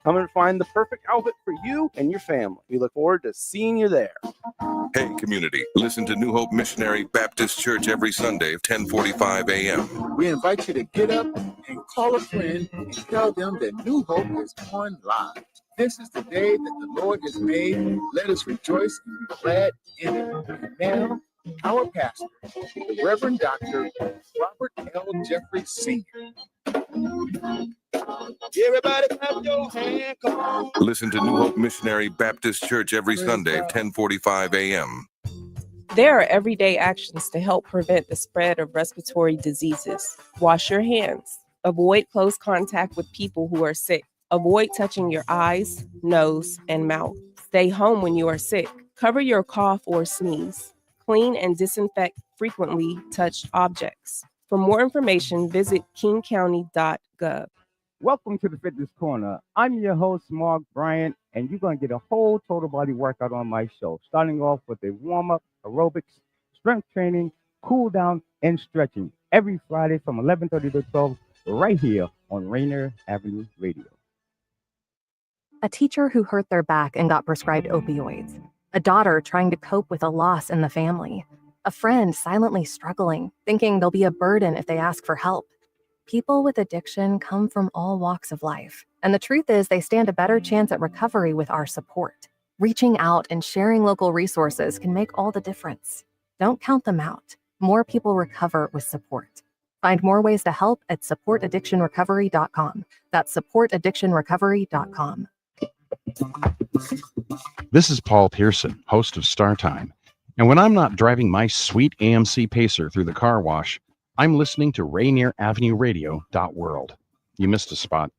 Come and find the perfect outfit for you and your family. We look forward to seeing you there. Hey, community, listen to New Hope Missionary Baptist Church every Sunday, 10:45 a.m. We invite you to get up and call a friend and tell them that New Hope is on live. This is the day that the Lord has made. Let us rejoice and be glad in it. And now, our pastor, the Reverend Dr. Robert L. Jeffrey Sr. Everybody clap your hand, come on. Listen to New Hope Missionary Baptist Church every Sunday, 10:45 a.m. There are everyday actions to help prevent the spread of respiratory diseases. Wash your hands. Avoid close contact with people who are sick. Avoid touching your eyes, nose, and mouth. Stay home when you are sick. Cover your cough or sneeze. Clean and disinfect frequently touched objects. For more information, visit kingcounty.gov. Welcome to the Fitness Corner. I'm your host, Mark Bryant, and you're going to get a whole total body workout on my show, starting off with a warm-up, aerobics, strength training, cool down, and stretching every Friday from 11:30 to 12 right here on Rainier Avenue Radio. A teacher who hurt their back and got prescribed opioids. A daughter trying to cope with a loss in the family. A friend silently struggling, thinking they'll be a burden if they ask for help. People with addiction come from all walks of life, and the truth is they stand a better chance at recovery with our support. Reaching out and sharing local resources can make all the difference. Don't count them out. More people recover with support. Find more ways to help at supportaddictionrecovery.com. That's supportaddictionrecovery.com. This is Paul Pearson, host of Star Time. And when I'm not driving my sweet AMC Pacer through the car wash, I'm listening to Rainier Avenue Radio.world. You missed a spot.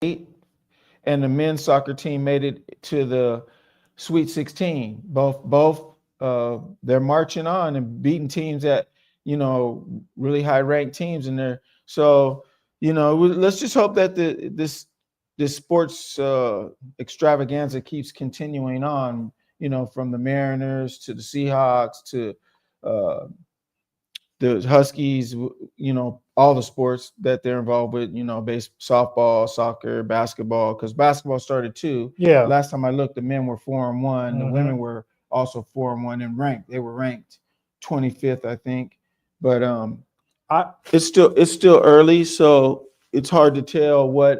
and the men's soccer team made it to the Sweet 16. Both they're marching on and beating teams that, really high ranked teams in there. So, let's just hope that this sports extravaganza keeps continuing on, from the Mariners to the Seahawks to the Huskies, all the sports that they're involved with, softball, soccer, basketball, because basketball started too. Yeah. Last time I looked, the men were 4-1. The women were also 4-1 and ranked. They were ranked 25th, I think. But it's still early, so it's hard to tell what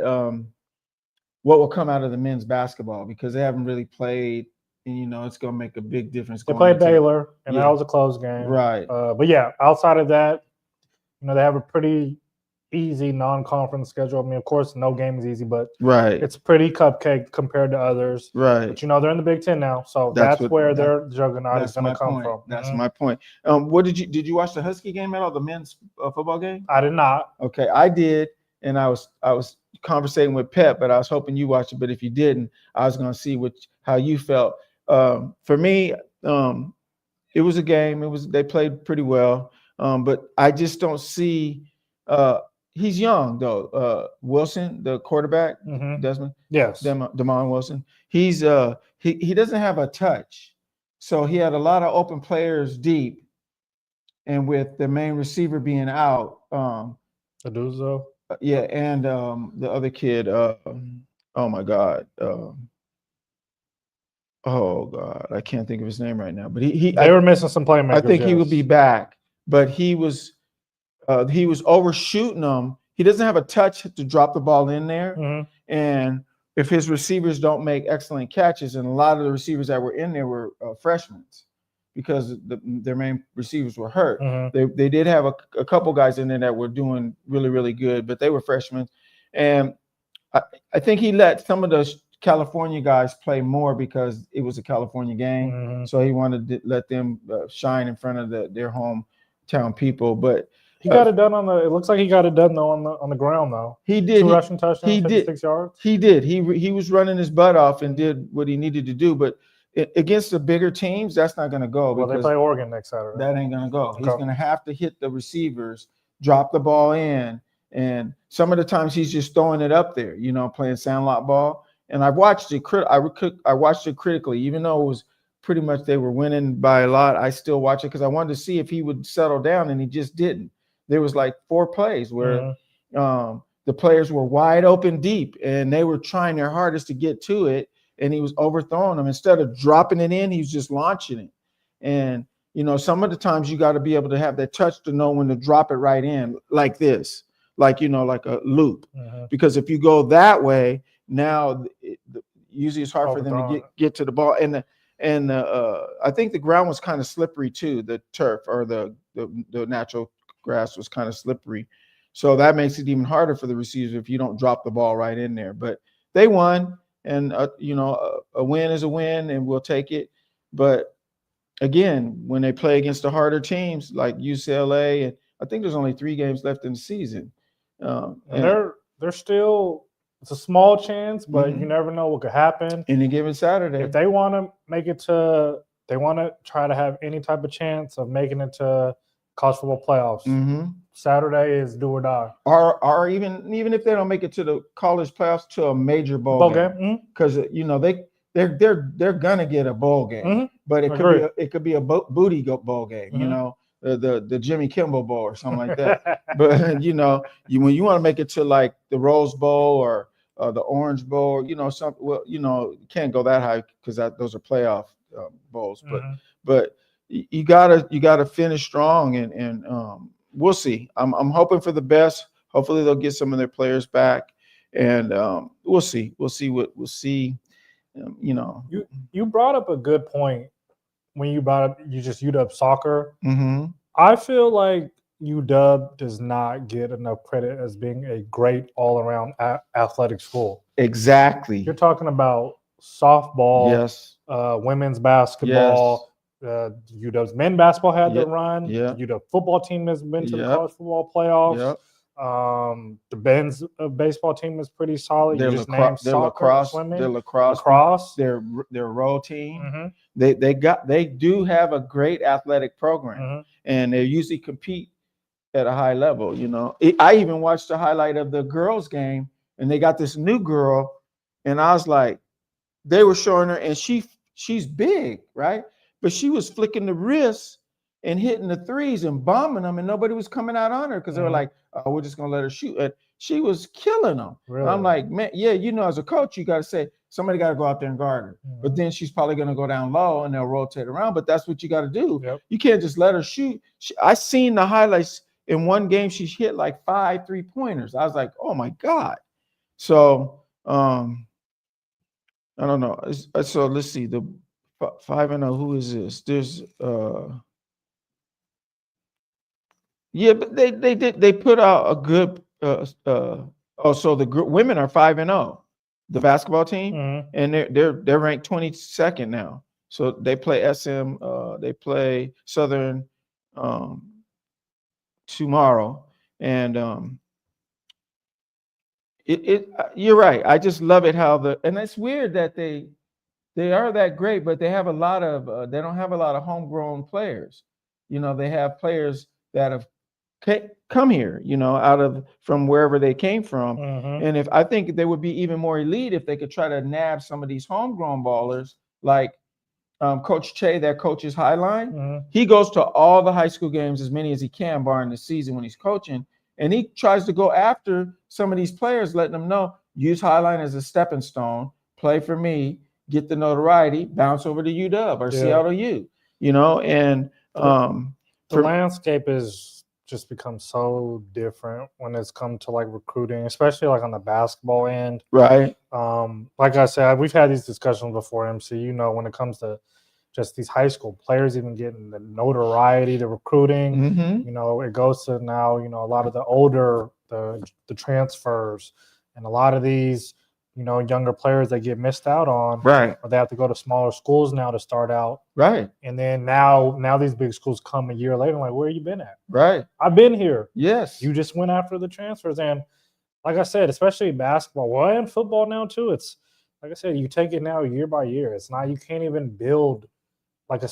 will come out of the men's basketball because they haven't really played. And, it's going to make a big difference. They played Baylor, and that was a close game. Right. But, yeah, outside of that, they have a pretty easy non-conference schedule. I mean, of course, no game is easy, but it's pretty cupcake compared to others. Right. But, they're in the Big Ten now, so that's where their juggernaut is going to come from. That's my point. What did you watch the Husky game at all, the men's football game? I did not. Okay, I did, and I was conversating with Pep, but I was hoping you watched it. But if you didn't, I was going to see how you felt. For me, it was a game. They played pretty well, but I just don't see. He's young though. Wilson, the quarterback, Desmond. Yes, Damon Wilson. He doesn't have a touch, so he had a lot of open players deep, and with the main receiver being out, Aduzo. Yeah, and the other kid. Oh my God. Oh God, I can't think of his name right now. But they were missing some playmakers. I think he will be back, but he was overshooting them. He doesn't have a touch to drop the ball in there, and if his receivers don't make excellent catches, and a lot of the receivers that were in there were freshmen because their main receivers were hurt. They did have a couple guys in there that were doing really, really good, but they were freshmen, and I think he let some of those California guys play more because it was a California game. So he wanted to let them shine in front of their hometown people. But he got it done it looks like he got it done though on the ground though. He did. 2 rushing touchdowns, 56 yards. He did. He was running his butt off and did what he needed to do. But against the bigger teams, that's not going to go. Well, they play Oregon next Saturday. That ain't going to go. He's going to have to hit the receivers, drop the ball in, and some of the times he's just throwing it up there, playing sandlot ball. And I watched it. I watched it critically, even though it was pretty much they were winning by a lot. I still watch it because I wanted to see if he would settle down, and he just didn't. There was like 4 plays where the players were wide open deep, and they were trying their hardest to get to it, and he was overthrowing them. Instead of dropping it in, he was just launching it. And some of the times you got to be able to have that touch to know when to drop it right in, like this, like a loop, because if you go that way. Now, usually it's hard for them to get to the ball, and I think the ground was kind of slippery too. The turf or the natural grass was kind of slippery, so that makes it even harder for the receivers if you don't drop the ball right in there. But they won, and a win is a win, and we'll take it. But again, when they play against the harder teams like UCLA, and I think there's only 3 games left in the season, and they're still. It's a small chance, but you never know what could happen. Any given Saturday. If they want to they want to try to have any type of chance of making it to college football playoffs. Saturday is do or die. Or even if they don't make it to the college playoffs, to a major bowl game. Because they're gonna get a bowl game, but it could be a booty bowl game. The Jimmy Kimball Bowl or something like that. But when you want to make it to like the Rose Bowl or the Orange Bowl, you can't go that high because those are playoff bowls. But you gotta finish strong, and we'll see. I'm hoping for the best. Hopefully they'll get some of their players back, and we'll see. We'll see. You brought up a good point when you brought up UW soccer. I feel like UW does not get enough credit as being a great all-around athletic school. Exactly. You're talking about softball, yes, women's basketball. Yes. UW's men's basketball had Yep. to run. Yep. UW football team has been to the Yep. college football playoffs. Yep. The Ben's baseball team is pretty solid. Their You just named soccer, swimming, their lacrosse, their row team. They do have a great athletic program, and they usually compete at a high level. You know, I even watched the highlight of the girls' game, and they got this new girl, and I was like, they were showing her, and she's big, right? But she was flicking the wrists and hitting the threes and bombing them, and nobody was coming out on her because they were like, "Oh, we're just gonna let her shoot." And she was killing them. Really? I'm like, man, yeah, you know, as a coach, you got to say somebody got to go out there and guard her. But then she's probably gonna go down low and they'll rotate around. But that's what you got to do. You can't just let her shoot. I seen the highlights in one game. She hit like 5 3-pointers. I was like, oh my god. So I don't know. So let's see the 5-0. Who is this? There's yeah, but they put out a good so the women are 5-0, the basketball team, and they're ranked 22nd now. So they play SM, they play Southern tomorrow, and you're right. I just love it how and it's weird that they are that great, but they have a lot of they don't have a lot of homegrown players. You know, they have players that have come here, you know, from wherever they came from. And I think they would be even more elite if they could try to nab some of these homegrown ballers, like Coach Che, that coaches Highline. He goes to all the high school games, as many as he can, barring the season when he's coaching. And he tries to go after some of these players, letting them know, use Highline as a stepping stone, play for me, get the notoriety, bounce over to UW or Seattle U, you know, and the landscape is just become so different when it's come to like recruiting, especially like on the basketball end. Right. Like I said, we've had these discussions before, MC, you know, when it comes to just these high school players even getting the notoriety, the recruiting, you know, it goes to now, you know, a lot of the older, the transfers, and a lot of these, you know, younger players that get missed out on, right? Or they have to go to smaller schools now to start out, right? And then now these big schools come a year later, like, where you been at? Right. I've been here. Yes. You just went after the transfers, and like I said, especially basketball, well, and football now too. It's like I said, you take it now year by year. It's not, you can't even build like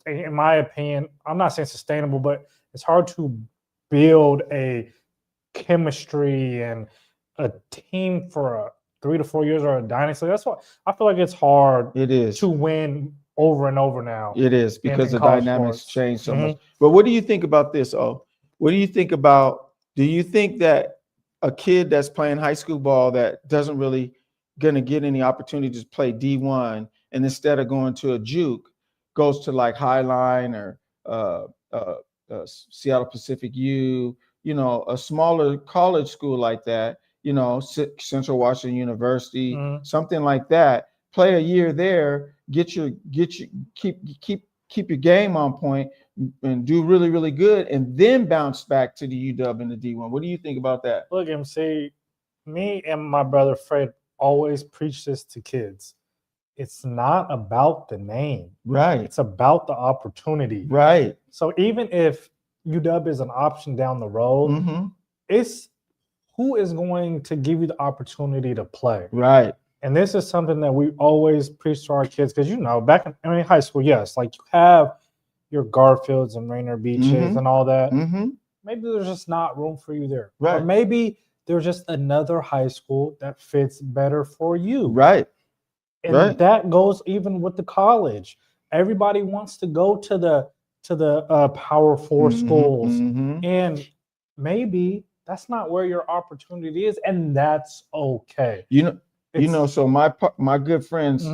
in my opinion, I'm not saying sustainable, but it's hard to build a chemistry and a team for 3 to 4 years or a dynasty. That's why I feel like it's hard. It is to win over and over now. It is because the dynamics change so much. But what do you think about this? Oh, what do you think about? Do you think that a kid that's playing high school ball that doesn't really gonna get any opportunity to play D1, and instead of going to a juke, goes to like Highline or Seattle Pacific U, you know, a smaller college school like that, you know, Central Washington University, something like that. Play a year there, keep your game on point, and do really, really good, and then bounce back to the UW and the D1. What do you think about that? Look, MC, me and my brother Fred always preach this to kids. It's not about the name. Right. It's about the opportunity. Right. So even if UW is an option down the road, it's who is going to give you the opportunity to play. Right. And this is something that we always preach to our kids, because, you know, back in high school, yes, like you have your Garfields and Rainier Beaches and all that. Maybe there's just not room for you there. Right. Or maybe there's just another high school that fits better for you. Right. And that goes even with the college. Everybody wants to go to the Power 4 schools, and maybe that's not where your opportunity is, and that's okay. You know, so my good friends,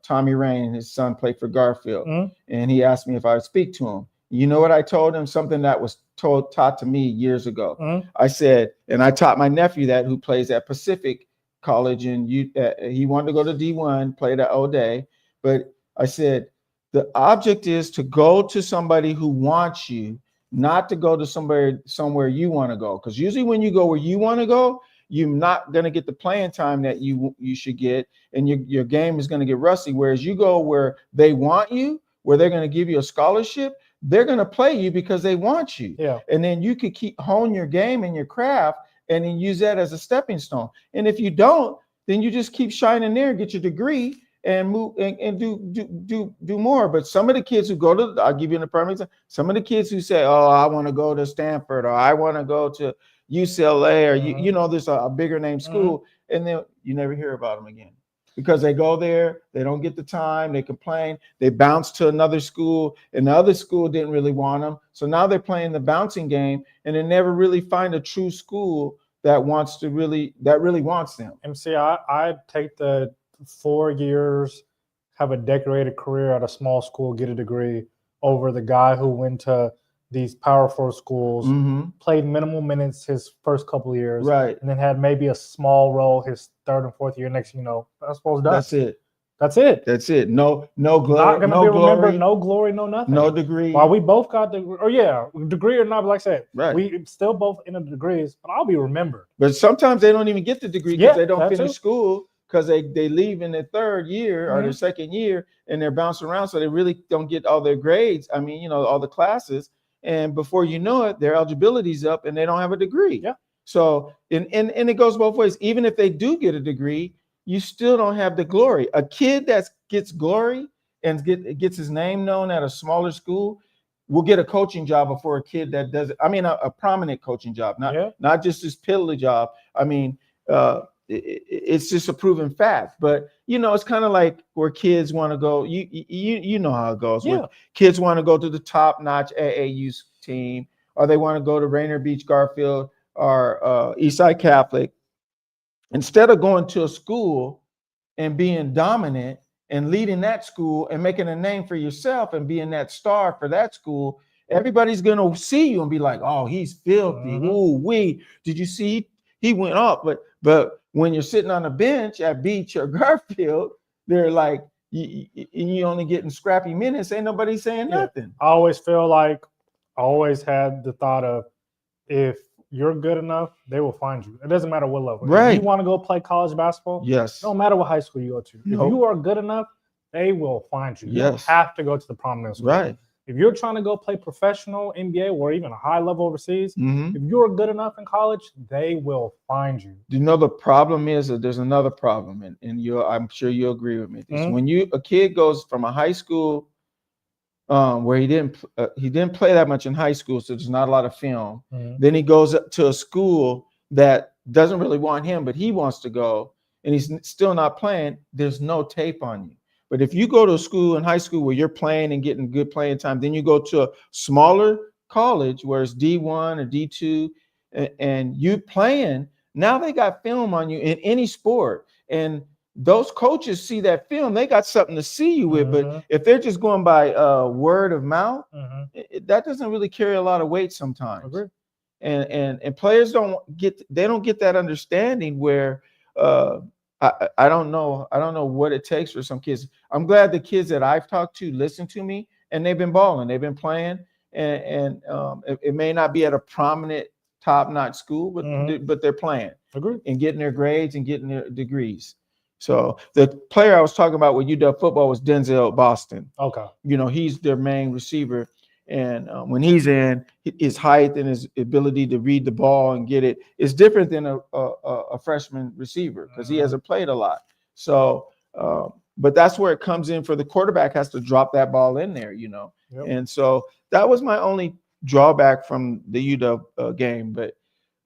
Tommy Rain and his son played for Garfield, and he asked me if I would speak to him. You know what I told him? Something that was taught to me years ago. I said, and I taught my nephew that, who plays at Pacific College, and he wanted to go to D1, played at O'Day, but I said, the object is to go to somebody who wants you, not to go to somewhere you want to go. Because usually when you go where you want to go, you're not going to get the playing time that you should get, and your game is going to get rusty. Whereas you go where they want you, where they're going to give you a scholarship, they're going to play you because they want you. Yeah. And then you could hone your game and your craft and then use that as a stepping stone. And if you don't, then you just keep shining there, get your degree, and move and do more. But some of the kids who go to, I'll give you an prime example. Some of the kids who say, "Oh, I want to go to Stanford," or "I want to go to UCLA," or you know, there's a bigger name school, and then you never hear about them again because they go there, they don't get the time, they complain, they bounce to another school, and the other school didn't really want them, so now they're playing the bouncing game, and they never really find a true school that really wants them. MC, I take the 4 years, have a decorated career at a small school, get a degree, over the guy who went to these Power 4 schools, played minimal minutes his first couple of years, right, and then had maybe a small role his third and fourth year. Next, you know, basketball's done. That's it. That's it. That's it. No glory. Not gonna be remembered. No glory. No nothing. No degree. While we both got degree or not, but like I said, right, we still both in the degrees, but I'll be remembered. But sometimes they don't even get the degree because they don't finish school, because they leave in their third year or their second year, and they're bouncing around, so they really don't get all their grades. I mean, you know, all the classes, and before you know it, their eligibility's up, and they don't have a degree. Yeah. So and it goes both ways. Even if they do get a degree, you still don't have the glory. A kid that gets glory and gets his name known at a smaller school will get a coaching job before a kid that doesn't. I mean, a prominent coaching job, not just this piddly job. I mean, it's just a proven fact. But you know, it's kind of like where kids want to go. You know how it goes. Yeah. Where kids want to go to the top-notch AAU team, or they want to go to Rainier Beach, Garfield, or Eastside Catholic. Instead of going to a school and being dominant and leading that school and making a name for yourself and being that star for that school, everybody's going to see you and be like, "Oh, he's filthy. Ooh, did you see he went up?" But when you're sitting on a bench at Beach or Garfield, they're like, you only getting scrappy minutes. Ain't nobody saying nothing. I always feel like I always had the thought of, if you're good enough, they will find you. It doesn't matter what level. Right. If you want to go play college basketball, yes, no matter what high school you go to, if you are good enough, they will find you. You don't have to go to the prominent school. Right. If you're trying to go play professional NBA or even a high level overseas, if you're good enough in college, they will find you. Do you know the problem is that there's another problem, and I'm sure you'll agree with me. When a kid goes from a high school where he didn't play that much in high school, so there's not a lot of film. Then he goes up to a school that doesn't really want him, but he wants to go, and he's still not playing. There's no tape on you. But if you go to a school in high school where you're playing and getting good playing time, then you go to a smaller college where it's D1 or D2, and you playing, now they got film on you in any sport. And those coaches see that film, they got something to see you with. But if they're just going by word of mouth, that doesn't really carry a lot of weight sometimes. And players don't get that understanding where I don't know what it takes for some kids. I'm glad the kids that I've talked to listen to me, and they've been balling, they've been playing, and it may not be at a prominent top-notch school, but they're playing and getting their grades and getting their degrees. So the player I was talking about with UW football was Denzel Boston. Okay. You know, he's their main receiver. And when he's in, his height and his ability to read the ball and get it is different than a freshman receiver because he hasn't played a lot. So, but that's where it comes in for the quarterback has to drop that ball in there, you know. Yep. And so that was my only drawback from the UW game. But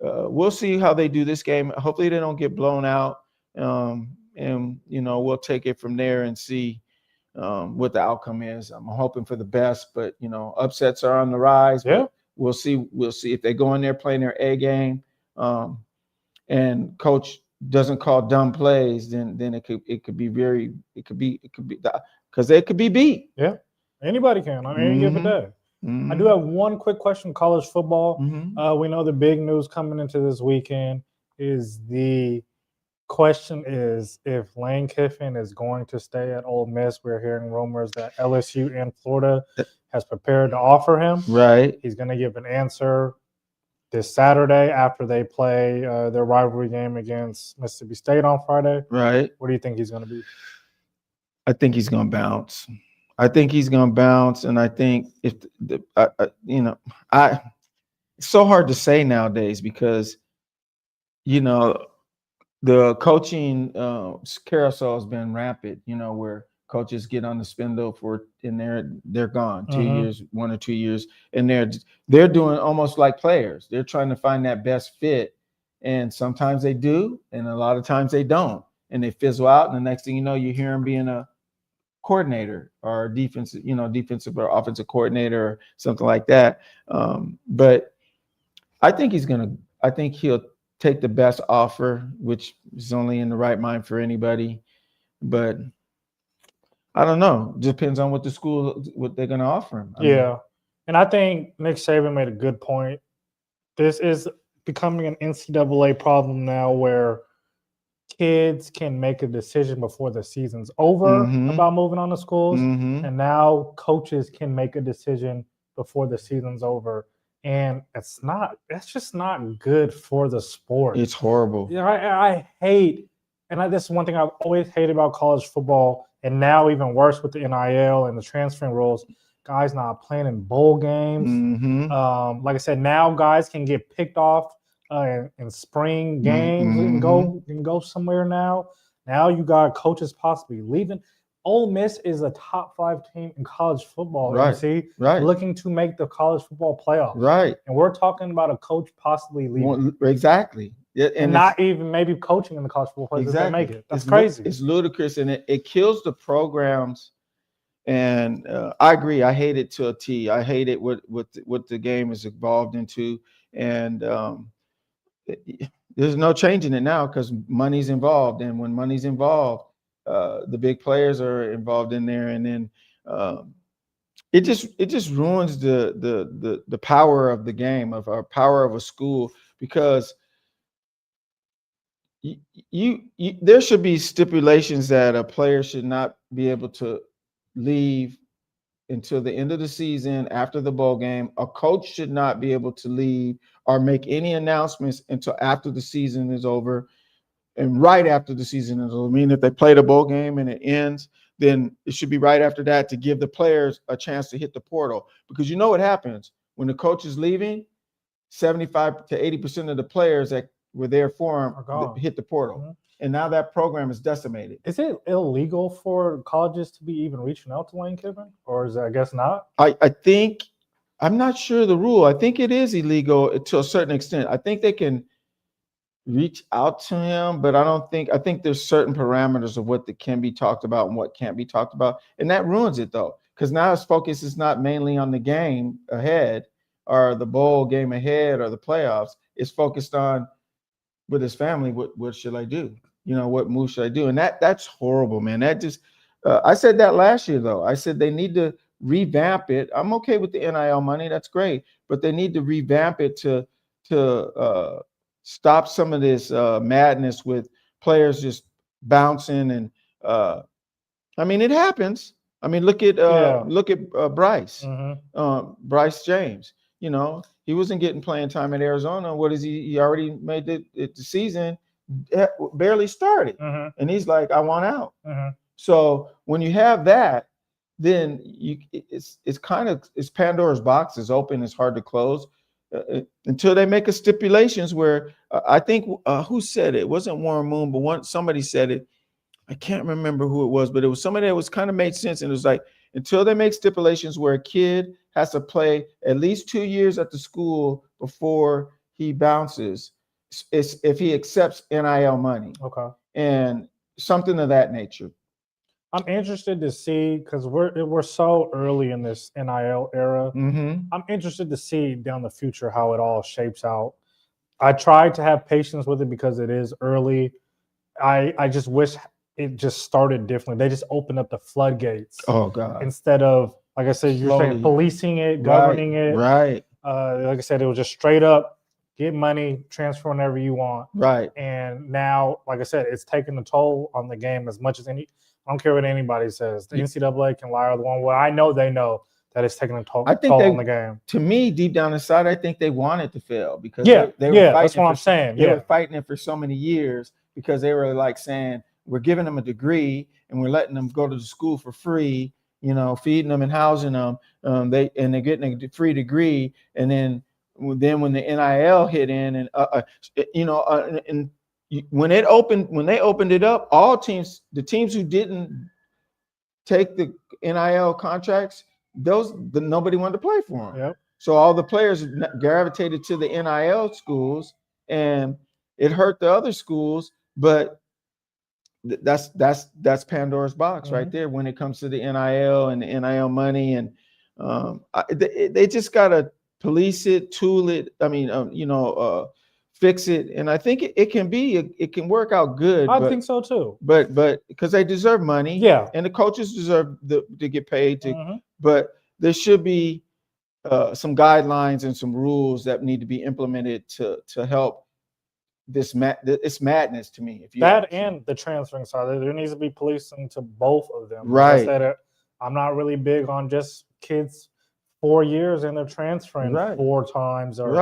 we'll see how they do this game. Hopefully they don't get blown out. And, you know, we'll take it from there and see what the outcome is. I'm hoping for the best, but, you know, upsets are on the rise. Yeah. We'll see if they go in there playing their A game and coach doesn't call dumb plays, then it could be because they could be beat. Yeah. Anybody can on any given day. I do have one quick question. College football. We know the big news coming into this weekend is the question is if Lane Kiffin is going to stay at Ole Miss. We're hearing rumors that LSU and Florida has prepared to offer him. Right. He's going to give an answer this Saturday after they play their rivalry game against Mississippi State on Friday. Right. What do you think he's going to be? I think he's going to bounce. And I think if it's so hard to say nowadays because you know, the coaching carousel has been rampant, you know, where coaches get on the spindle and they're gone 2 years, 1 or 2 years, and they're doing almost like players. They're trying to find that best fit, and sometimes they do, and a lot of times they don't, and they fizzle out. And the next thing you know, you hear them being a coordinator or defensive or offensive coordinator or something like that. But I think he'll take the best offer, which is only in the right mind for anybody. But I don't know. Depends on what they're going to offer him. I mean, and I think Nick Saban made a good point. This is becoming an NCAA problem now, where kids can make a decision before the season's over about moving on to schools, and now coaches can make a decision before the season's over. And that's just not good for the sport. It's horrible. Yeah, I hate, and this is one thing I've always hated about college football, and now even worse with the NIL and the transferring rules. Guys not playing in bowl games. Like I said, now guys can get picked off in spring games and go somewhere now. Now you got coaches possibly leaving. Ole Miss is a top 5 team in college football, looking to make the college football playoffs. Right. And we're talking about a coach possibly leaving. Exactly. And not even maybe coaching in the college football players if they make it. That's crazy. It's ludicrous, and it kills the programs. And I agree. I hate it to a T. I hate it what the game is evolved into. And there's no changing it now because money's involved. And when money's involved, the big players are involved in there, and then it just ruins the power of the game, of our power of a school, because there should be stipulations that a player should not be able to leave until the end of the season after the bowl game. A coach should not be able to leave or make any announcements until after the season is over. And right after the season is over, I mean, if they played a bowl game and it ends, then it should be right after that to give the players a chance to hit the portal. Because you know what happens when the coach is leaving, 75 to 80% of the players that were there for him hit the portal. And now that program is decimated. Is it illegal for colleges to be even reaching out to Lane Kiffin? Or is it, I guess not? I think, I'm not sure the rule. I think it is illegal to a certain extent. I think they can reach out to him, but I think there's certain parameters of what that can be talked about and what can't be talked about. And that ruins it though, because now his focus is not mainly on the game ahead or the bowl game ahead or the playoffs. It's focused on with his family, what should I do? You know, what move should I do? And that's horrible, man. That just I said that last year though. I said they need to revamp it. I'm okay with the NIL money, that's great, but they need to revamp it to stop some of this madness with players just bouncing. And I mean, it happens. I mean, look at Bryce, Bryce James. You know, he wasn't getting playing time at Arizona. What is he? He already made the season, barely started, and he's like, I want out. So when you have that, then it's Pandora's box is open. It's hard to close. Until they make a stipulations where I think who said it? It wasn't Warren Moon, but somebody said it. I can't remember who it was, but it was somebody that was kind of made sense. And it was like, until they make stipulations where a kid has to play at least 2 years at the school before he bounces, if he accepts NIL money. Okay. And something of that nature. I'm interested to see, because we're so early in this NIL era. I'm interested to see down the future how it all shapes out. I tried to have patience with it because it is early. I just wish it just started differently. They just opened up the floodgates. Oh God! Instead of, like I said, you're saying policing it, governing it. Right. Like I said, it was just straight up get money, transfer whenever you want. Right. And now, like I said, it's taking a toll on the game as much as I don't care what anybody says. The NCAA can lie or the one way. I know they know that it's taking a toll on the game. To me, deep down inside, I think they want it to fail because they were fighting that's what I'm saying. They were fighting it for so many years because they were like saying, we're giving them a degree and we're letting them go to the school for free, you know, feeding them and housing them. They're getting a free degree, and then then when the NIL hit in, and when they opened it up, all teams, the teams who didn't take the NIL contracts, nobody wanted to play for them. Yep. So all the players gravitated to the NIL schools, and it hurt the other schools. But that's Pandora's box right there when it comes to the NIL and the NIL money, and they just gotta police it, tool it. Fix it, and I think it can work out good. I think so too. But because they deserve money, yeah, and the coaches deserve to get paid. But there should be some guidelines and some rules that need to be implemented to help this it's madness to me. If you and the transferring side, there needs to be policing to both of them. Right. Like I said, I'm not really big on just kids 4 years and they're transferring 4 times, or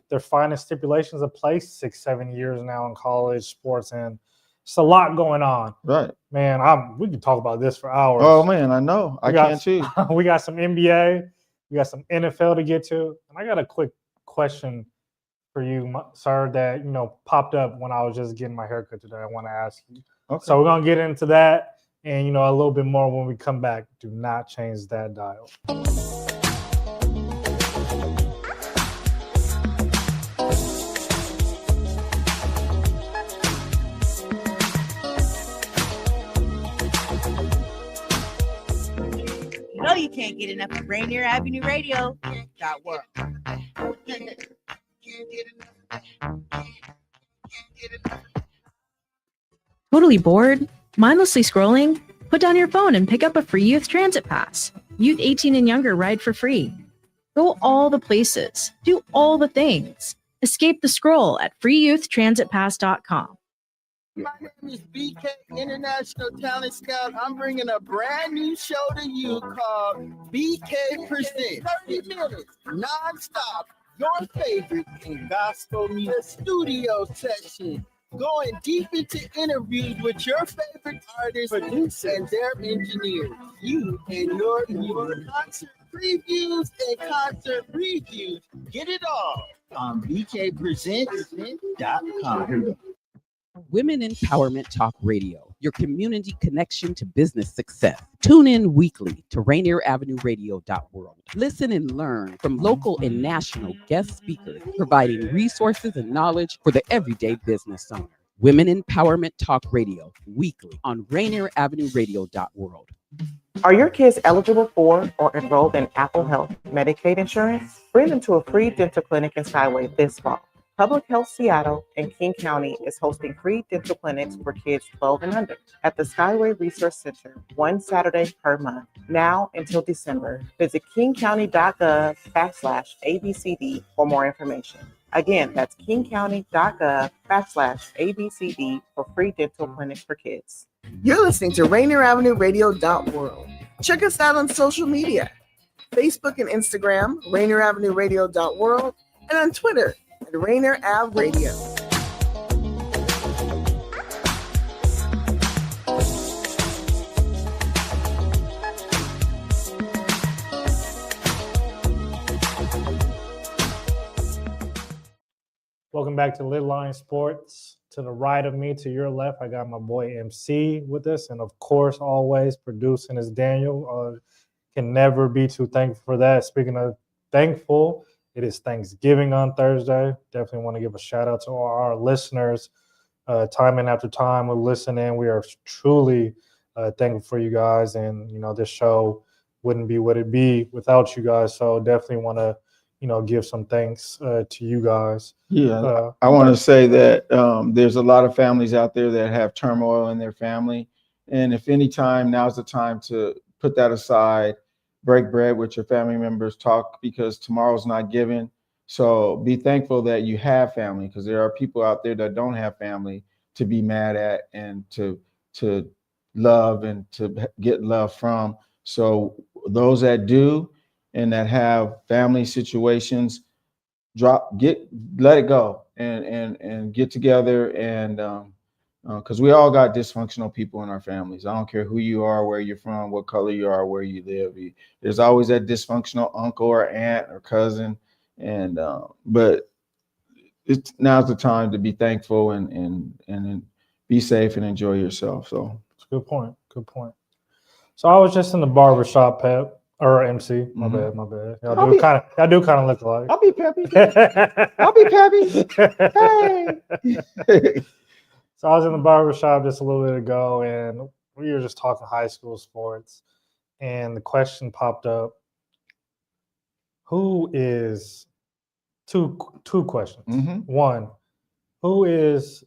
they're finding stipulations of play 6-7 years now in college sports, and it's a lot going on. Right, man. We could talk about this for hours. Oh man, I know. I can too. We got some NBA, we got some NFL to get to, and I got a quick question for you, sir, that popped up when I was just getting my haircut today. I want to ask you. Okay. So we're gonna get into that, and a little bit more when we come back. Do not change that dial. You can't get enough of Rainier Avenue Radio. .world. Totally bored? Mindlessly scrolling? Put down your phone and pick up a free youth transit pass. Youth 18 and younger ride for free. Go all the places. Do all the things. Escape the scroll at freeyouthtransitpass.com. My name is BK, International Talent Scout. I'm bringing a brand new show to you called BK Presents. 30 minutes, nonstop, your favorite in gospel music studio session. Going deep into interviews with your favorite artists, producers, and their engineers. You and your concert previews and concert reviews. Get it all on bkpresents.com. Women Empowerment Talk Radio, your community connection to business success. Tune in weekly to Rainier Avenue Radio.world. Listen and learn from local and national guest speakers, providing resources and knowledge for the everyday business owner. Women Empowerment Talk Radio, weekly on Rainier Avenue Radio.world. Are your kids eligible for or enrolled in Apple Health Medicaid insurance? Bring them to a free dental clinic in Skyway this fall. Public Health Seattle and King County is hosting free dental clinics for kids 12 and under at the Skyway Resource Center, one Saturday per month, now until December. Visit kingcounty.gov/ABCD for more information. Again, that's kingcounty.gov/ABCD for free dental clinics for kids. You're listening to Rainier Avenue Radio.world. Check us out on social media, Facebook and Instagram, Rainier Avenue Radio.world, and on Twitter at Rainier Ave Radio. Welcome back to LidLine Sports. To the right of me, to your left, I got my boy MC with us. And of course, always producing is Daniel. Can never be too thankful for that. Speaking of thankful, it is Thanksgiving on Thursday. Definitely want to give a shout out to all our listeners. Time and after time, we listen in. We are truly thankful for you guys. And, this show wouldn't be what it'd be without you guys. So definitely want to, give some thanks to you guys. Yeah, I want to say that there's a lot of families out there that have turmoil in their family. And if any time, now's the time to put that aside, break bread with your family members, talk, because tomorrow's not given. So be thankful that you have family, because there are people out there that don't have family to be mad at and to love and to get love from. So those that do and that have family situations, let it go and get together, and because we all got dysfunctional people in our families. I don't care who you are, where you're from, what color you are, where you live. There's always that dysfunctional uncle or aunt or cousin, And but now's the time to be thankful and be safe and enjoy yourself. So it's a good point. Good point. So I was just in the barbershop, Pep, or MC. My bad. Y'all do kind of look alike. I'll be Pepe. I'll be Pepe. Hey. So I was in the barbershop just a little bit ago, and we were just talking high school sports, and the question popped up: who is two questions? One, who is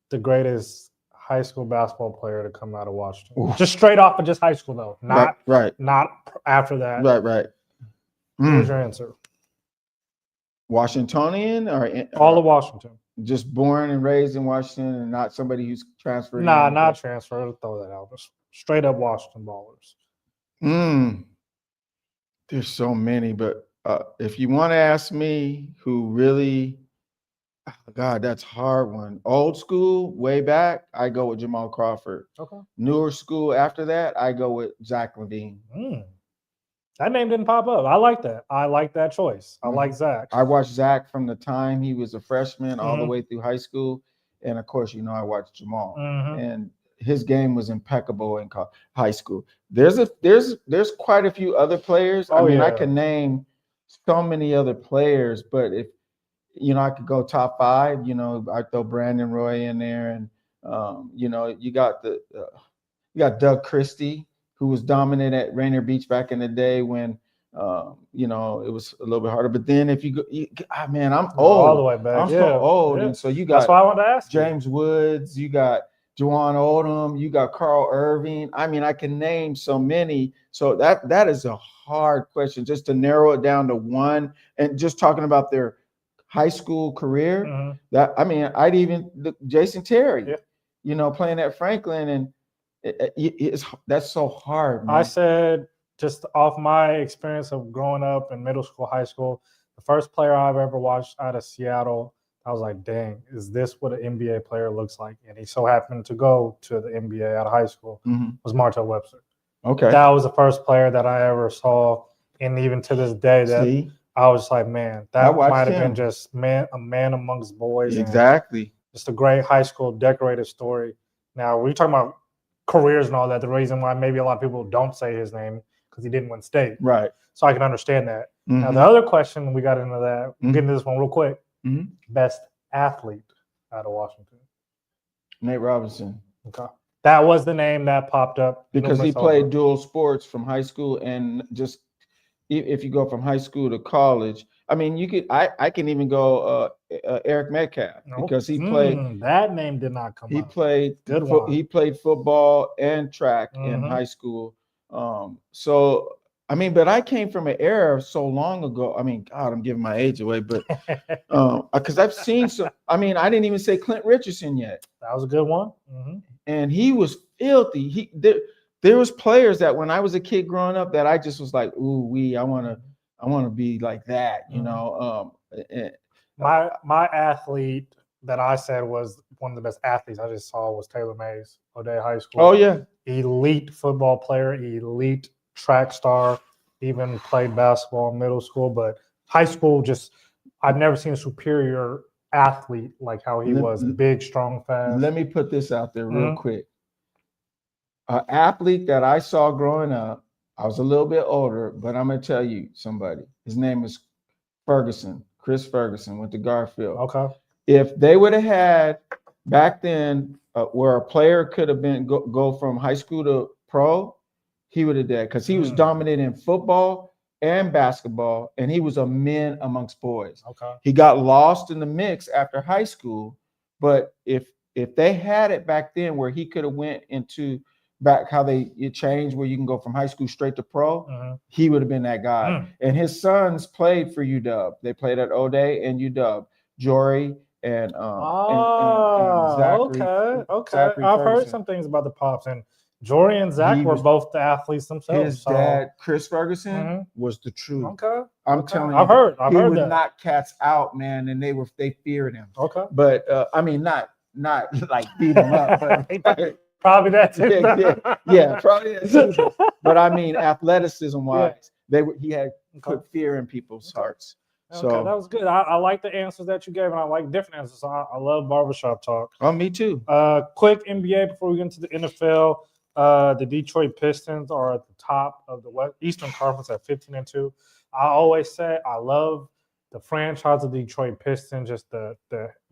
the greatest high school basketball player to come out of Washington? Ooh. Just straight off of just high school, though. Not after that. Right. Here's your answer. Washingtonian or all of Washington? Just born and raised in Washington and not somebody who's transferred? Nah, not transferred. I'll throw that out. Just straight up Washington ballers. There's so many, but if you want to ask me who really, God, that's a hard one. Old school, way back, I go with Jamal Crawford. Okay. Newer school, after that, I go with Zach LaVine. That name didn't pop up. I like that. I like that choice. I like Zach. I watched Zach from the time he was a freshman all the way through high school. And of course, I watched Jamal. And his game was impeccable in high school. There's quite a few other players. I can name so many other players, but if I could go top 5, I throw Brandon Roy in there, and you got Doug Christie, who was dominant at Rainier Beach back in the day when it was a little bit harder. But then if you go, I'm old. All the way back. I'm so old. And so you got that's why I wanted to ask James Woods, you got Juwan Odom, you got Carl Irving. I can name so many. So that is a hard question, just to narrow it down to one, and just talking about their high school career. I'd even Jason Terry, playing at Franklin, and that's so hard, man. I said, just off my experience of growing up in middle school, high school, the first player I've ever watched out of Seattle, I was like, dang, is this what an NBA player looks like? And he so happened to go to the NBA out of high school, was Martell Webster. Okay. That was the first player that I ever saw. And even to this day, that I was like, man, that might have been just a man amongst boys. Exactly. Just a great high school decorated story. Now, we're talking about careers and all that. The reason why maybe a lot of people don't say his name because he didn't win state. Right. So I can understand that. Now, the other question, we got into that. We'll get into this one real quick. Best athlete out of Washington? Nate Robinson. Okay. That was the name that popped up. Because he played dual sports from high school, and just if you go from high school to college, you could. I can even go Eric Metcalf because he played. That name did not come. He up. played. Good one. He played football and track in high school. But I came from an era so long ago. God, I'm giving my age away, but because I've seen so. I didn't even say Clint Richardson yet. That was a good one. And he was filthy. There was players that when I was a kid growing up that I just was like, ooh, I want to be like that, My athlete that I said was one of the best athletes I just saw was Taylor Mays, O'Dea High School. Oh yeah, elite football player, elite track star. Even played basketball in middle school, but high school I've never seen a superior athlete like how he was. Big, strong, fast. Let me put this out there real quick. An athlete that I saw growing up, I was a little bit older, but I'm going to tell you somebody. His name is Ferguson. Chris Ferguson went to Garfield. Okay. If they would have had back then where a player could have been go from high school to pro, he would have did, because he was dominant in football and basketball, and he was a man amongst boys. Okay. He got lost in the mix after high school, but if they had it back then where he could have went into back how it changed where you can go from high school straight to pro, he would have been that guy. And his sons played for UW. They played at O'Dea and UW. Jory and Zachary. Okay. Zachary I've heard Ferguson. some things about the Pops, and Jory and Zach were both the athletes themselves. His dad, Chris Ferguson, was the truth. Okay. I'm telling you, I've heard he would that. knock cats out, man, and they feared him. Okay. But not like beat him up, but probably that too. yeah, probably that too. But athleticism wise, he could fear in people's hearts. So okay, that was good. I like the answers that you gave, and I like different answers. So I love barbershop talk. Oh, me too. Quick NBA before we get into the NFL. The Detroit Pistons are at the top of the Eastern Conference at 15-2. I always say I love the franchise of the Detroit Pistons, just the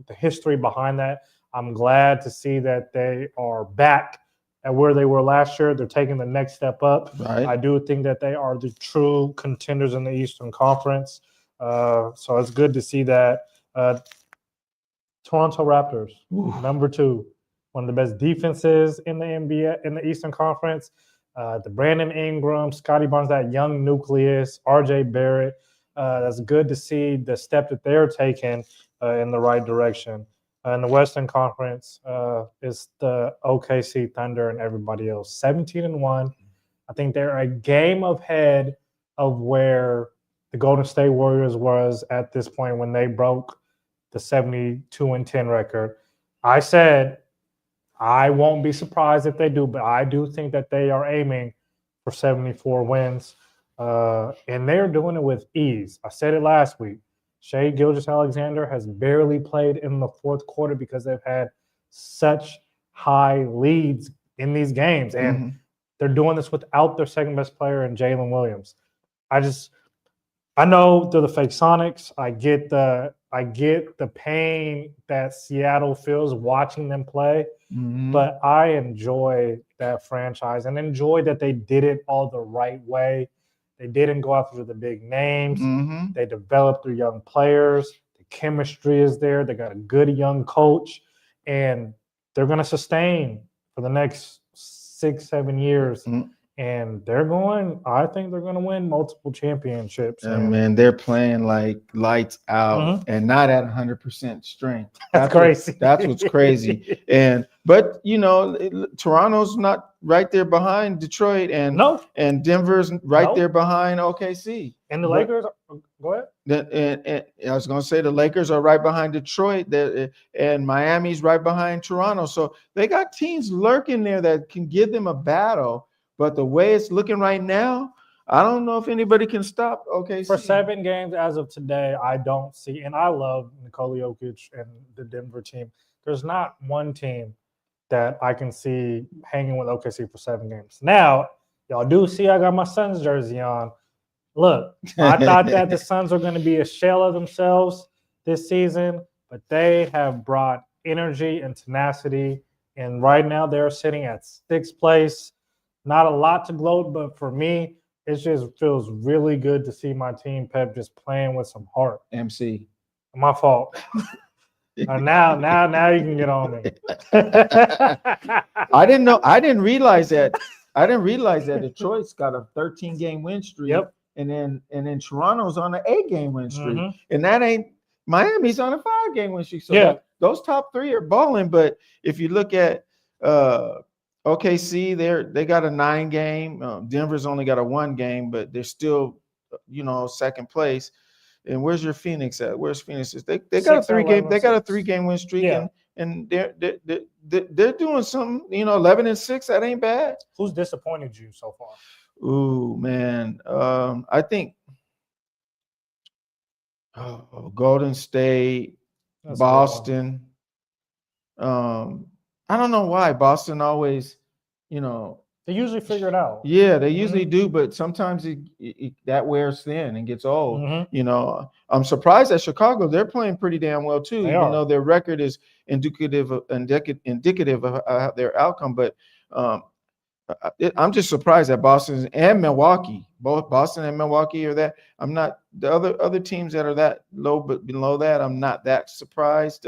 history behind that. I'm glad to see that they are back at where they were last year. They're taking the next step up. Right. I do think that they are the true contenders in the Eastern Conference. So it's good to see that. Toronto Raptors, number 2. One of the best defenses in the NBA, in the Eastern Conference. The Brandon Ingram, Scotty Barnes, that young nucleus, RJ Barrett. That's good to see the step that they're taking in the right direction. In the Western Conference, it's the OKC Thunder and everybody else. 17-1. I think they're a game ahead of where the Golden State Warriors was at this point when they broke the 72-10 record. I said I won't be surprised if they do, but I do think that they are aiming for 74 wins, and they're doing it with ease. I said it last week. Shai Gilgeous-Alexander has barely played in the fourth quarter because they've had such high leads in these games, and they're doing this without their second best player in Jalen Williams. I know they're the fake Sonics. I get the pain that Seattle feels watching them play, but I enjoy that franchise and enjoy that they did it all the right way. They didn't go after the big names. They developed their young players. The chemistry is there. They got a good young coach, and they're going to sustain for the next 6-7 years. And I think they're going to win multiple championships. Man, they're playing like lights out and not at 100% strength. That's crazy. That's what's crazy. But Toronto's not right there behind Detroit, and Denver's right there behind OKC. And the Lakers, go ahead. And I was going to say the Lakers are right behind Detroit, and Miami's right behind Toronto. So they got teams lurking there that can give them a battle. But the way it's looking right now, I don't know if anybody can stop OKC. For 7 games as of today, I don't see, and I love Nikola Jokic and the Denver team. There's not one team that I can see hanging with OKC for 7 games. Now, y'all do see I got my Suns jersey on. Look, I thought that the Suns were going to be a shell of themselves this season, but they have brought energy and tenacity, and right now they're sitting at 6th place. Not a lot to gloat, but for me, it just feels really good to see my team, Pep, just playing with some heart. MC. My fault. Now you can get on me. I didn't realize that Detroit's got a 13-game win streak. Yep. And then Toronto's on an 8-game win streak. And that ain't Miami's on a 5-game win streak. So those top 3 are balling. But if you look at OKC, they got a 9-game. Denver's only got a 1-game, but they're still, second place. And where's your Phoenix at? Where's Phoenix? They got a 3-game. They got a 3-game win streak, and they're doing something. 11-6. That ain't bad. Who's disappointed you so far? Ooh, man. I think Golden State, That's Boston. I don't know why Boston always, they usually figure it out. Yeah, they usually do, but sometimes that wears thin and gets old. I'm surprised at Chicago. They're playing pretty damn well too, even though their record is indicative of their outcome. But I'm just surprised that Boston and Milwaukee, both Boston and Milwaukee, are that. I'm not the other teams that are that low, but below that, I'm not that surprised.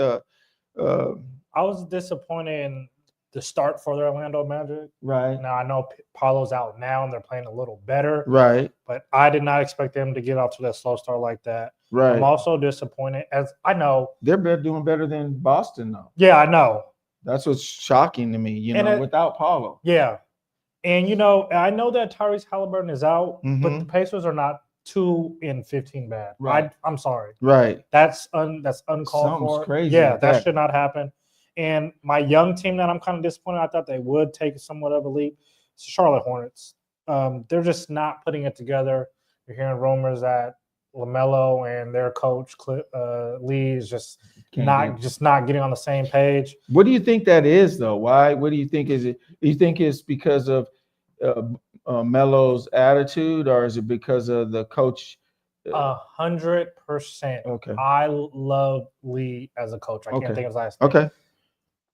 I was disappointed in the start for the Orlando Magic. Right. Now, I know Paulo's out now and they're playing a little better. Right. But I did not expect them to get off to that slow start like that. Right. I'm also disappointed, as I know. They're doing better than Boston, though. Yeah, I know. That's what's shocking to me, without Paulo. Yeah. And, I know that Tyrese Halliburton is out, but the Pacers are not 2-15 bad. Right. I'm sorry. Right. That's uncalled for. Crazy. Yeah, that should not happen. And my young team that I'm kind of disappointed, I thought they would take somewhat of a leap. It's the Charlotte Hornets. They're just not putting it together. You're hearing rumors that LaMelo and their coach Lee is just Can't not getting on the same page. What do you think that is, though? Why? What do you think is it? Do you think it's because of Melo's attitude, or is it because of the coach? 100%. Okay. I love Lee as a coach. I can't think of his last name. Okay.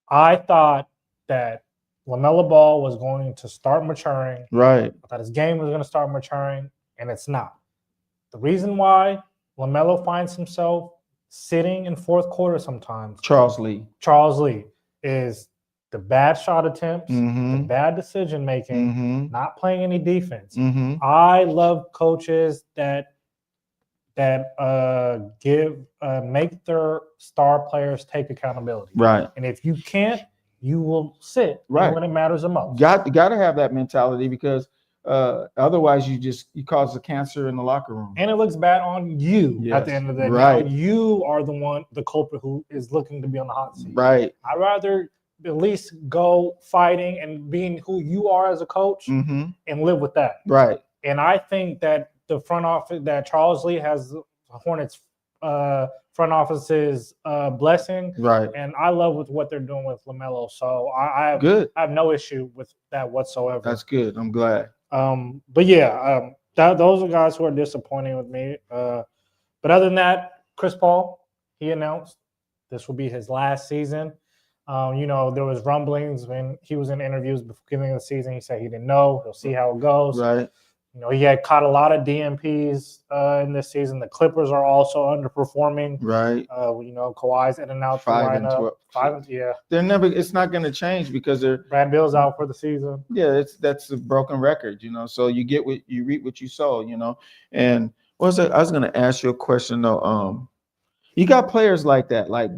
I thought that LaMelo Ball was going to start maturing. Right. I thought his game was going to start maturing, and it's not. The reason why LaMelo finds himself sitting in fourth quarter sometimes, Charles Lee, is the bad shot attempts, Mm-hmm. the bad decision making, Mm-hmm. not playing any defense. Mm-hmm. I love coaches that make their star players take accountability. Right. And if you can't, you will sit Right. when it matters the most. Got to have that mentality, because otherwise you cause a cancer in the locker room. And it looks bad on you Yes. at the end of the day. Right. Now you are the culprit who is looking to be on the hot seat. Right. I'd rather at least go fighting and being who you are as a coach Mm-hmm. and live with that. Right. And I think that the front office, that Charles Lee has the Hornets front office's blessing. Right. And I love with what they're doing with LaMelo. So I have no issue with that whatsoever. That's good. I'm glad. But yeah, those are guys who are disappointing with me. But other than that, Chris Paul, he announced this will be his last season. There was rumblings when he was in interviews before the beginning of the season. He said he didn't know. He'll see how it goes. Right. He had caught a lot of DMPs in this season. The Clippers are also underperforming. Right. Kawhi's in and out. 5 and 12. Yeah. They're never. It's not going to change because they're. Brad Bill's out for the season. Yeah, that's a broken record. So you reap what you sow. And I was going to ask you a question though. You got players like that, like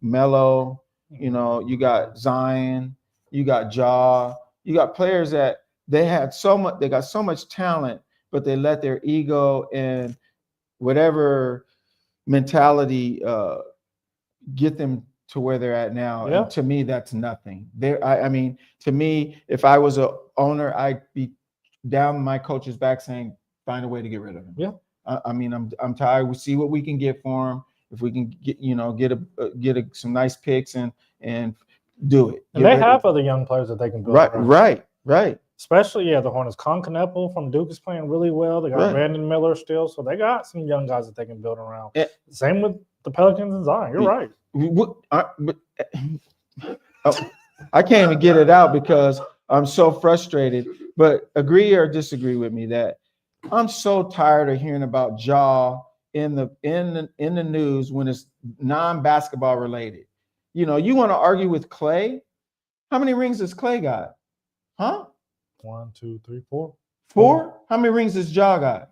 Melo. You got Zion. You got Ja. You got players that. They got so much talent, but they let their ego and whatever mentality get them to where they're at now. Yeah. And to me, that's nothing. To me, if I was a owner, I'd be down my coach's back saying, find a way to get rid of him. Yeah. I'm tired. We see what we can get for him. If we can get some nice picks and do it. And they have other young players that they can build. Right. Especially, the Hornets. Con Kneppel from Duke is playing really well. They got Brandon Miller still, so they got some young guys that they can build around. Same with the Pelicans and Zion. You're right. I can't even get it out because I'm so frustrated. But agree or disagree with me that I'm so tired of hearing about Ja in the news when it's non-basketball related. You want to argue with Clay? How many rings does Clay got? Huh? 1, 2, 3, 4. 4? How many rings does Ja got?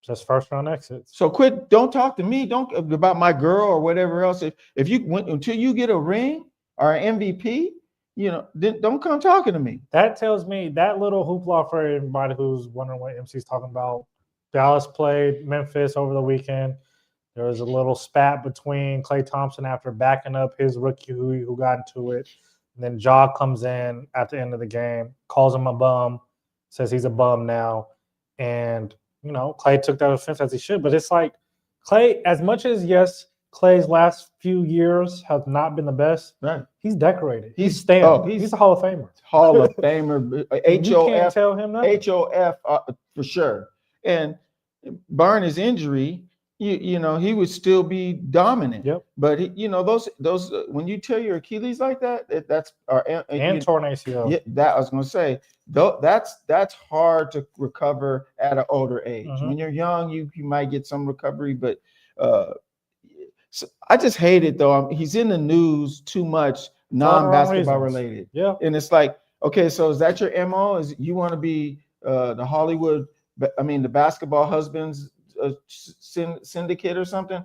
Just first round exits. So quit. Don't talk to me. Don't about my girl or whatever else. If you went until you get a ring or an MVP, then don't come talking to me. That tells me that little hoopla for everybody who's wondering what MC's talking about. Dallas played Memphis over the weekend. There was a little spat between Klay Thompson after backing up his rookie who got into it. And then Ja comes in at the end of the game, calls him a bum, says he's a bum now. And, Klay took that offense as he should. But it's like Klay, as much as, yes, Klay's last few years have not been the best, right? He's decorated. He's standing. He's a Hall of Famer. Hall of Famer. You can't tell him nothing. HOF for sure. And barring his injury, he would still be dominant. Yep. But those when you tear your Achilles like that, that's and torn ACL. Yeah, that I was going to say. That's hard to recover at an older age. Mm-hmm. When you're young, you might get some recovery, but so I just hate it though. He's in the news too much, non-basketball related. Yeah. And it's like, okay, so is that your MO? Is you want to be the Hollywood? The basketball husbands syndicate or something?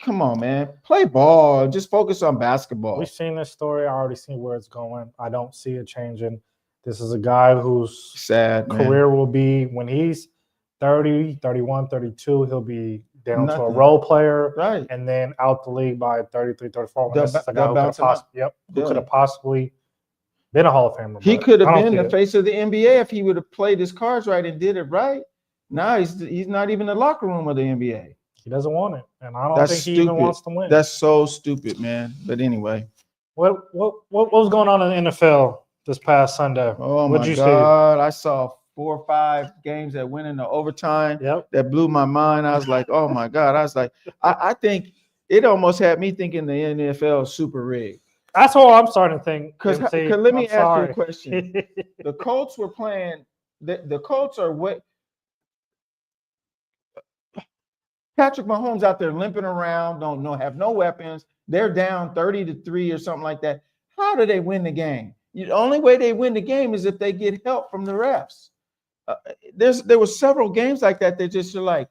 Come on, man. Play ball. Just focus on basketball. We've seen this story. I already seen where it's going. I don't see it changing. This is a guy whose career will be when he's 30, 31, 32, he'll be down to a role player. Right. And then out the league by 33, 34. This is a guy who could have possibly been a Hall of Famer. He could have been the face of the NBA if he would have played his cards right and did it right. Now he's not even in the locker room of the NBA. He doesn't want it, and I don't That's think he stupid. even wants to win. That's so stupid, man. But anyway. What was going on in the NFL this past Sunday? Oh What'd my you God. I saw 4 or 5 games that went into overtime. Yep. That blew my mind. I was like, oh my God. I was like, I think it almost had me thinking the NFL is super rigged. That's what I'm starting to think. Because let me ask you a question. The Colts were playing. The Colts are what? Patrick Mahomes out there limping around, have no weapons. They're down 30-3 or something like that. How do they win the game? The only way they win the game is if they get help from the refs. There were several games like that. They just are like,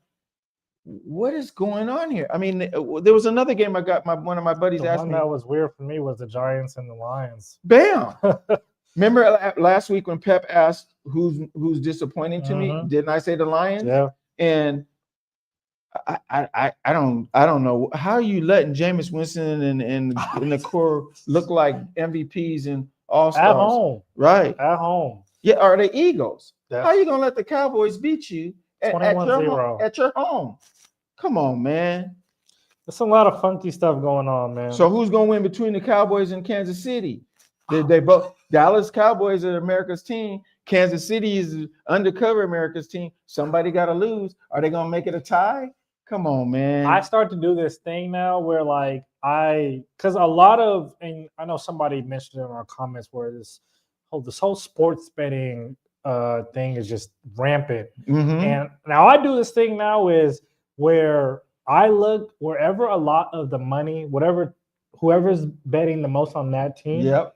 what is going on here? I mean, there was another game I got. One of my buddies asked me. That was weird for me was the Giants and the Lions. Bam! Remember last week when Pep asked who's disappointing to me? Didn't I say the Lions? Yeah. And I don't know how are you letting Jameis Winston and the core look like MVPs and all-stars At home. Right. At home. Yeah, are they Eagles? Yeah. How are you gonna let the Cowboys beat you at your home? Come on, man. There's a lot of funky stuff going on, man. So who's gonna win between the Cowboys and Kansas City? They both Dallas Cowboys are America's team. Kansas City is undercover America's team. Somebody got to lose. Are they gonna make it a tie? Come on, man. I start to do this thing now where because a lot of, and I know somebody mentioned it in our comments where this whole sports betting thing is just rampant. And now I do this thing now is where I look wherever a lot of the money, whoever's betting the most on that team. Yep.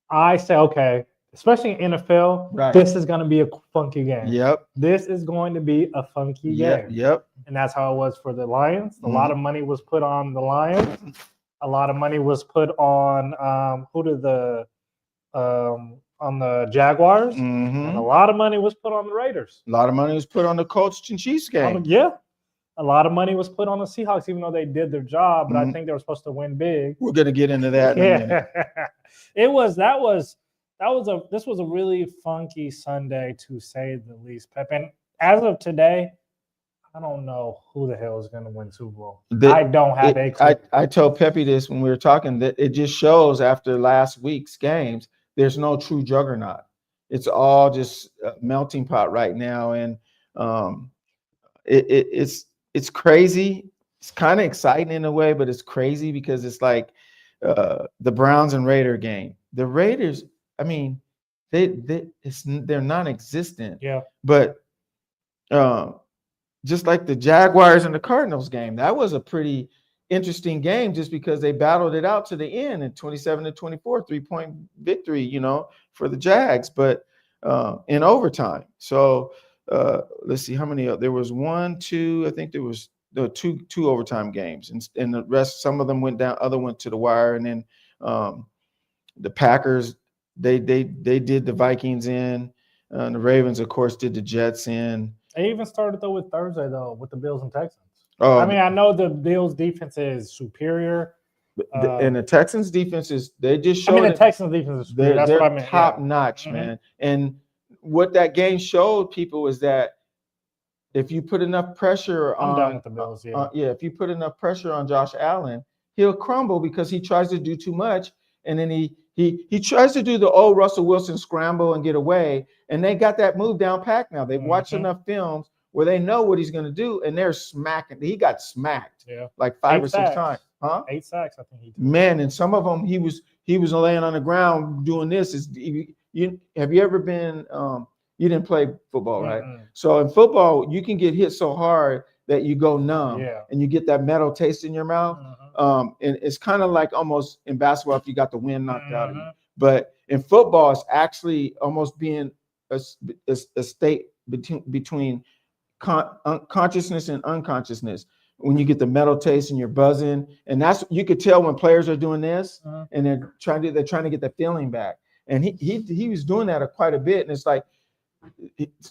I say, okay, especially in NFL, right. This is going to be a funky game. Yep. This is going to be a funky game. Yep. And that's how it was for the Lions. A lot of money was put on the Lions. A lot of money was put on on the Jaguars. And a lot of money was put on the Raiders. A lot of money was put on the Colts and Chiefs game. Yeah. A lot of money was put on the Seahawks, even though they did their job, but I think they were supposed to win big. We're going to get into that in a minute. This was a really funky Sunday, to say the least, Pepe. And as of today, I don't know who the hell is going to win Super Bowl. I don't have a clue. I told Pepe this when we were talking, that it just shows after last week's games, there's no true juggernaut. It's all just a melting pot right now. And it's crazy. It's kind of exciting in a way, but it's crazy because it's like the Browns and Raider game. The Raiders, I mean, they're non-existent. Yeah. But just like the Jaguars and the Cardinals game, that was a pretty interesting game just because they battled it out to the end in 27-24, 3-point victory, for the Jags, but in overtime. So let's see how many. There was 1, 2. I think there were two overtime games, and the rest. Some of them went down, other went to the wire, and then the Packers they did the Vikings in, and the Ravens of course did the Jets in. They even started though with Thursday though with the Bills and Texans. Oh, I mean, I know the Bills defense is superior. And the Texans defense is, they just showed. the Texans defense is superior. That's they're what I meant. top notch, man. And what that game showed people is that if you put enough pressure I'm done with the Bills, if you put enough pressure on Josh Allen, he'll crumble because he tries to do too much, and then he tries to do the old Russell Wilson scramble and get away. And they got that move down packed now. They've watched enough films where they know what he's going to do, and they're smacking. He got smacked like 5 or 6 times. Huh? 8 sacks, I think he did. Man, and some of them he was laying on the ground doing this. Have you ever been? You didn't play football, right? So in football, you can get hit so hard that you go numb, and you get that metal taste in your mouth. And it's kind of like almost in basketball if you got the wind knocked out of you. But in football, it's actually almost being a state between consciousness and unconsciousness. When you get the metal taste and you're buzzing, and that's, you could tell when players are doing this and they're trying to get the feeling back. And he was doing that quite a bit, and it's like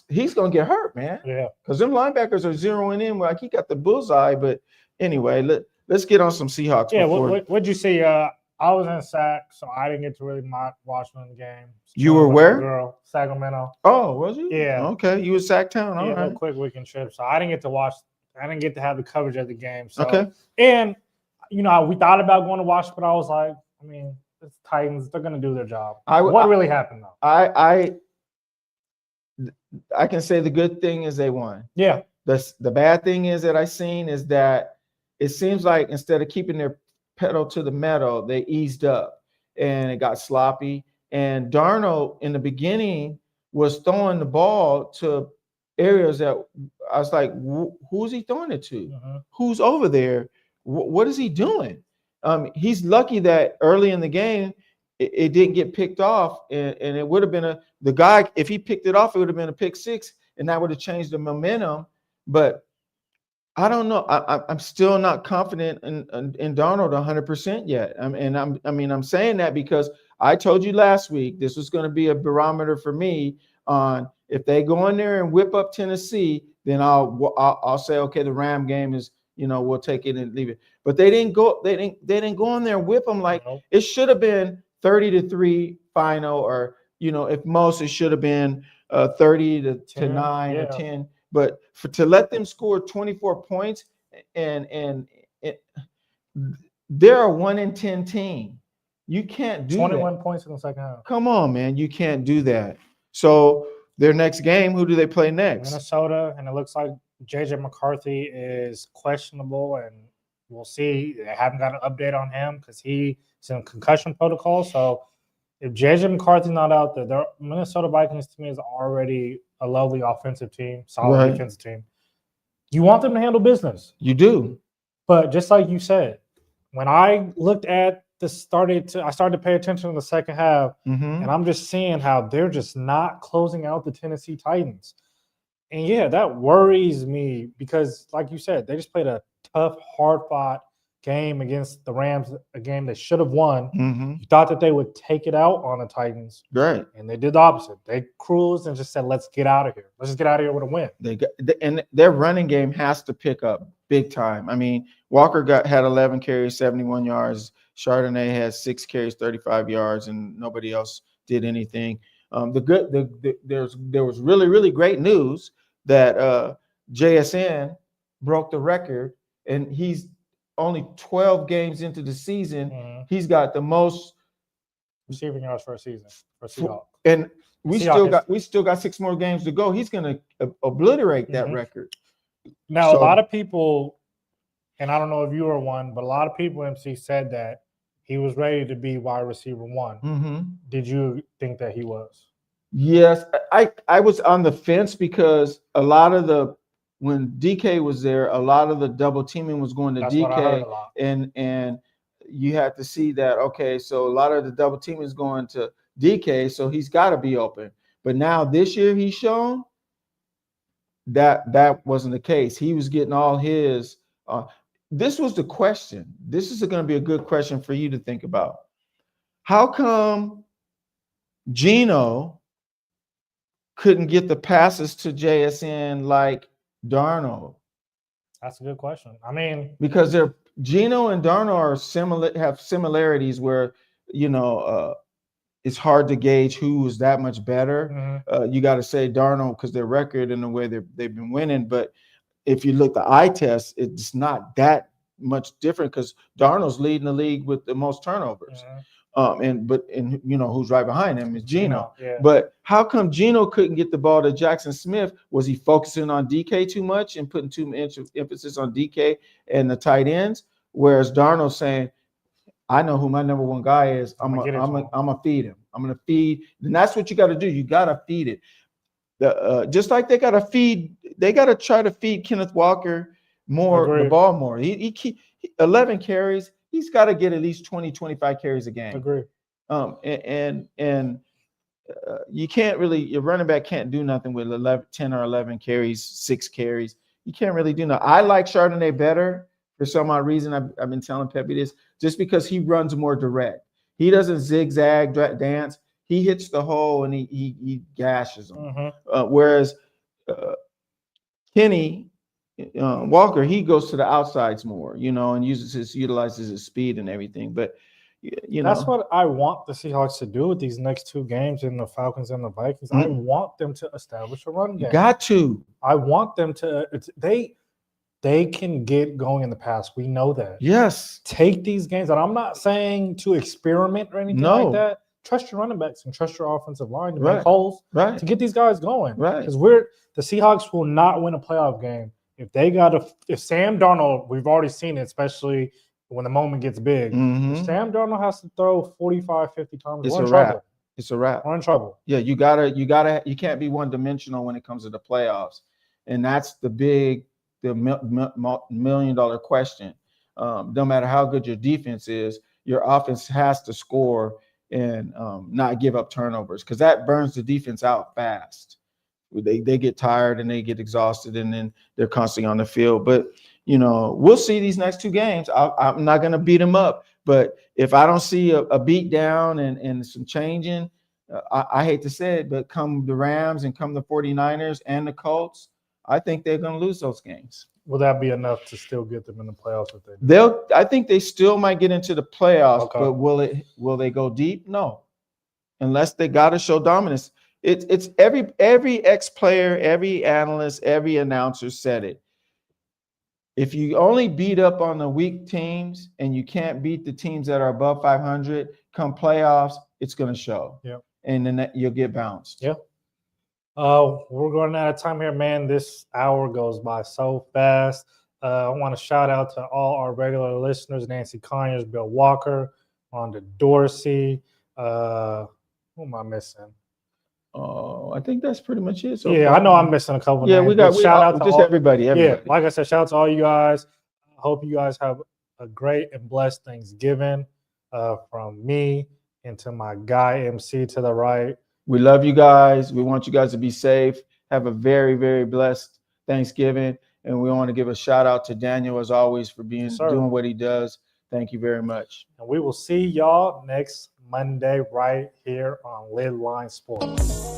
he's gonna get hurt, man. Yeah, because them linebackers are zeroing in like he got the bullseye. But anyway, let's get on some Seahawks. Yeah, what'd you see? I was in Sac, so I didn't get to really watch the game. You were where? Girl, Sacramento. Oh, was you? Yeah. Okay, you were Sac Town. All yeah, right. a quick weekend trip, so I didn't get to watch I didn't get to have the coverage of the game. So, Okay. And, we thought about going to watch, but I was like, I mean, it's Titans. They're going to do their job. What really happened, though? I can say the good thing is they won. Yeah. The bad thing is that I seen is that it seems like instead of keeping their pedal to the metal, they eased up and it got sloppy. And Darnold in the beginning was throwing the ball to areas that I was like, who's he throwing it to? Who's over there? What is he doing? He's lucky that early in the game it didn't get picked off, and it would have been the guy, if he picked it off, it would have been a pick six, and that would have changed the momentum. But I don't know. I'm still not confident in Darnold 100% yet. I'm saying that because I told you last week this was going to be a barometer for me on if they go in there and whip up Tennessee, then I'll say, okay, the Ram game is, we'll take it and leave it. But they didn't go. They didn't go in there and whip them like it should have been 30-3 final, or if most it should have been 30-9 or 10. But to let them score 24 points and they're a 1-10 team. You can't do 21 that. points in the second half. Come on, man. You can't do that. So their next game, who do they play next? Minnesota, and it looks like JJ McCarthy is questionable, and we'll see. They haven't got an update on him because he's in concussion protocol. So if JJ McCarthy's not out there, the Minnesota Vikings team is already a lovely offensive team, solid defensive team. You want them to handle business. You do. But just like you said, when I looked at I started to pay attention in the second half, and I'm just seeing how they're just not closing out the Tennessee Titans. And yeah, that worries me because, like you said, they just played a tough, hard-fought game against the Rams, a game they should have won. You thought that they would take it out on the Titans. Right. And they did the opposite. They cruised and just said, let's get out of here. Let's just get out of here with a win. And their running game has to pick up big time. I mean, Walker had 11 carries, 71 yards. Chardonnay had 6 carries, 35 yards, and nobody else did anything. There was really, really great news that JSN broke the record, and he's only 12 games into the season. He's got the most receiving yards for a season for Seahawks. And we still got 6 more games to go. He's going to obliterate that record. Now, a lot of people, and I don't know if you were one, but a lot of people, MC, said that he was ready to be wide receiver 1. Did you think that he was? Yes, I was on the fence because when DK was there, a lot of the double teaming was going to DK, and you had to see that, okay, so a lot of the double teaming is going to DK, so he's got to be open. But now this year he's shown that wasn't the case. He was getting all his this was the question. This is going to be a good question for you to think about. How come Geno couldn't get the passes to JSN like Darnold? That's a good question. I mean, because Geno and Darnold have similarities where it's hard to gauge who is that much better. You got to say Darnold because their record and the way they've been winning, but if you look at the eye test, it's not that much different because Darnold's leading the league with the most turnovers. And who's right behind him is Geno. But how come Geno couldn't get the ball to Jackson Smith? Was he focusing on DK too much and putting too much emphasis on DK and the tight ends? Whereas Darnold's saying, I know who my number one guy is. I'm gonna feed him. I'm gonna feed. And that's what you got to do. You got to feed it. Just like they got to try to feed Kenneth Walker the ball more. He 11 carries. He's got to get at least 20, 25 carries a game. Agree. You can't really, your running back can't do nothing with 10 or 11 carries, 6 carries. You can't really do nothing. I like Chardonnay better for some odd reason. I've been telling Pepe this, just because he runs more direct. He doesn't zigzag, dance. He hits the hole and he gashes them. Whereas Kenny Walker, he goes to the outsides more, and utilizes his speed and everything. But that's what I want the Seahawks to do with these next 2 games in the Falcons and the Vikings. I want them to establish a run game. Got to. I want them to. They they can get going in the pass. We know that. Yes. Take these games, and I'm not saying to experiment or anything like that. Trust your running backs and trust your offensive line to make holes to get these guys going. Right. Because the Seahawks will not win a playoff game if Sam Darnold, we've already seen it, especially when the moment gets big. If Sam Darnold has to throw 45, 50 times, we're in trouble. It's a wrap. We're in trouble. Yeah, you can't be one-dimensional when it comes to the playoffs. And that's the $1 million question. No matter how good your defense is, your offense has to score and not give up turnovers, because that burns the defense out fast. They get tired and they get exhausted, and then they're constantly on the field. But, we'll see these next two games. I'm not going to beat them up. But if I don't see a beat down and some changing, I hate to say it, but come the Rams and come the 49ers and the Colts, I think they're going to lose those games. Will that be enough to still get them in the playoffs if they do? I think they still might get into the playoffs, but will they go deep? No. Unless they got to show dominance. It's every ex-player, every analyst, every announcer said it. If you only beat up on the weak teams and you can't beat the teams that are above 500, come playoffs, it's going to show. Yeah. And then you'll get bounced. Yeah. We're going out of time here, man. This hour goes by so fast. I want to shout out to all our regular listeners: Nancy Conyers, Bill Walker, Rhonda Dorsey. Who am I missing? Oh, I think that's pretty much it. So I know I'm missing a couple. Yeah, names, shout out to just everybody. Yeah, like I said, shout out to all you guys. I hope you guys have a great and blessed Thanksgiving from me and to my guy MC to the right. We love you guys. We want you guys to be safe. Have a very, very blessed Thanksgiving. And we want to give a shout out to Daniel, as always, for doing what he does. Thank you very much. And we will see y'all next Monday right here on LidLine Sports.